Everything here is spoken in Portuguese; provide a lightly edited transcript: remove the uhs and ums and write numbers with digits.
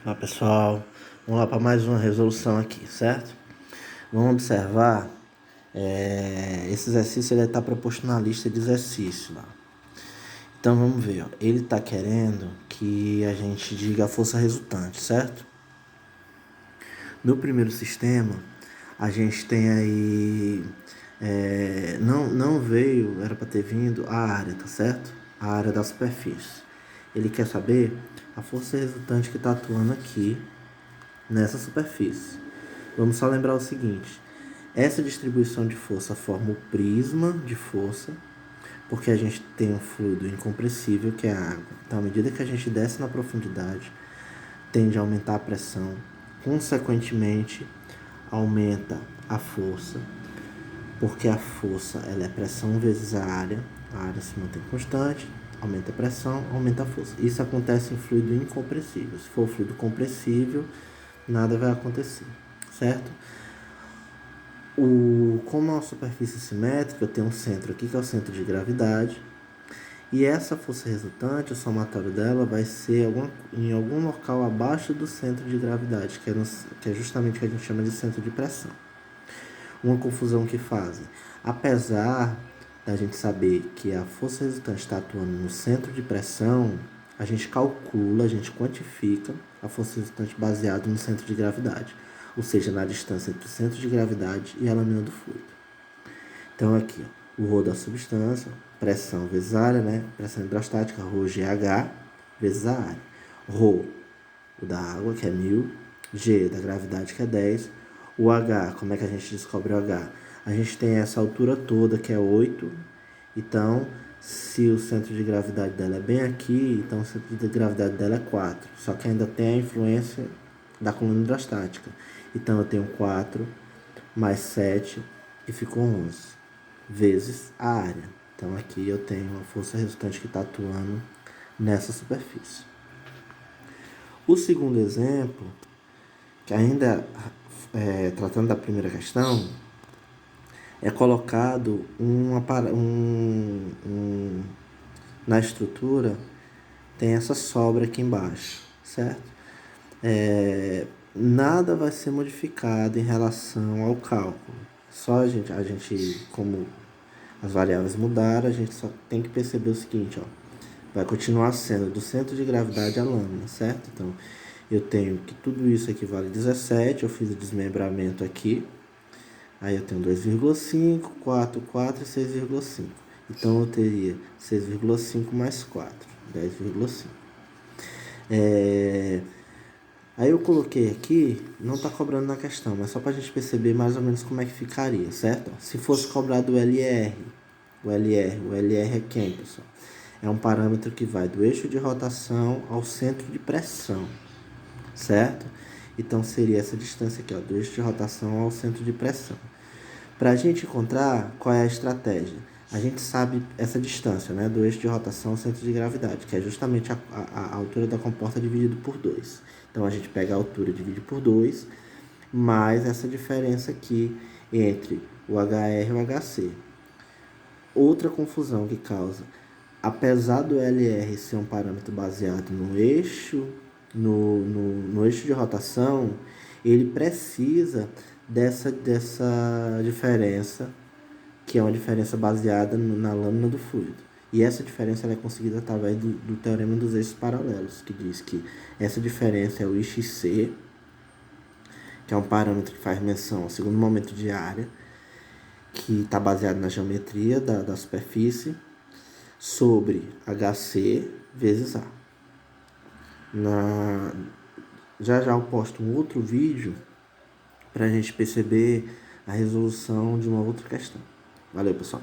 Olá pessoal, vamos lá para mais uma resolução aqui, certo? Vamos observar, esse exercício ele está proposto na lista de exercícios lá. Então vamos ver, ó. Ele está querendo que a gente diga a força resultante, certo? No primeiro sistema, a gente tem aí, não veio, era para ter vindo a área, tá certo? A área da superfície. Ele quer saber a força resultante que está atuando aqui nessa superfície. Vamos só lembrar o seguinte: essa distribuição de força forma o prisma de força, porque a gente tem um fluido incompressível que é a água. Então, à medida que a gente desce na profundidade, tende a aumentar a pressão, consequentemente aumenta a força, porque a força ela é pressão vezes a área se mantém constante, aumenta a pressão, aumenta a força. Isso acontece em fluido incompressível. Se for fluido compressível, nada vai acontecer, certo? Como é uma superfície simétrica, eu tenho um centro aqui que é o centro de gravidade, e essa força resultante, o somatório dela vai ser em algum local abaixo do centro de gravidade, que é justamente o que a gente chama de centro de pressão. Uma confusão que fazem. Apesar da gente saber que a força resultante está atuando no centro de pressão, a gente calcula, a gente quantifica a força resultante baseado no centro de gravidade, ou seja, na distância entre o centro de gravidade e a lâmina do fluido. Então aqui, ó, o ρ da substância, pressão vezes a área, né? Pressão hidrostática, ρgH vezes a área. Ρ, o da água, que é 1000, G da gravidade, que é 10, o H, como é que a gente descobre o H? A gente tem essa altura toda, que é 8, então, se o centro de gravidade dela é bem aqui, então o centro de gravidade dela é 4, só que ainda tem a influência da coluna hidrostática. Então, eu tenho 4 mais 7, que ficou 11, vezes a área. Então, aqui eu tenho a força resultante que está atuando nessa superfície. O segundo exemplo, que ainda tratando da primeira questão, é colocado na estrutura, tem essa sobra aqui embaixo, certo? Nada vai ser modificado em relação ao cálculo. Só a gente, como as variáveis mudaram, a gente só tem que perceber o seguinte, ó. Vai continuar sendo do centro de gravidade à lâmina, certo? Então, eu tenho que tudo isso equivale a 17, eu fiz o desmembramento aqui. Aí eu tenho 2,5, 4, 4 e 6,5. Então eu teria 6,5 mais 4, 10,5. Aí eu coloquei aqui, não está cobrando na questão, mas só para a gente perceber mais ou menos como é que ficaria, certo? Se fosse cobrado o LR é quem, pessoal? É um parâmetro que vai do eixo de rotação ao centro de pressão, certo? Então seria essa distância aqui, ó, do eixo de rotação ao centro de pressão. Para a gente encontrar qual é a estratégia, a gente sabe essa distância, né, do eixo de rotação ao centro de gravidade, que é justamente a altura da comporta dividido por 2. Então a gente pega a altura e divide por 2, mais essa diferença aqui entre o HR e o HC. Outra confusão que causa, apesar do LR ser um parâmetro baseado no eixo, no eixo de rotação, ele precisa dessa diferença, que é uma diferença baseada na lâmina do fluido. E essa diferença ela é conseguida através do teorema dos eixos paralelos, que diz que essa diferença é o IXC, que é um parâmetro que faz menção ao segundo momento de área, que está baseado na geometria da superfície, sobre HC vezes A. Já eu posto um outro vídeo para a gente perceber a resolução de uma outra questão. Valeu, pessoal!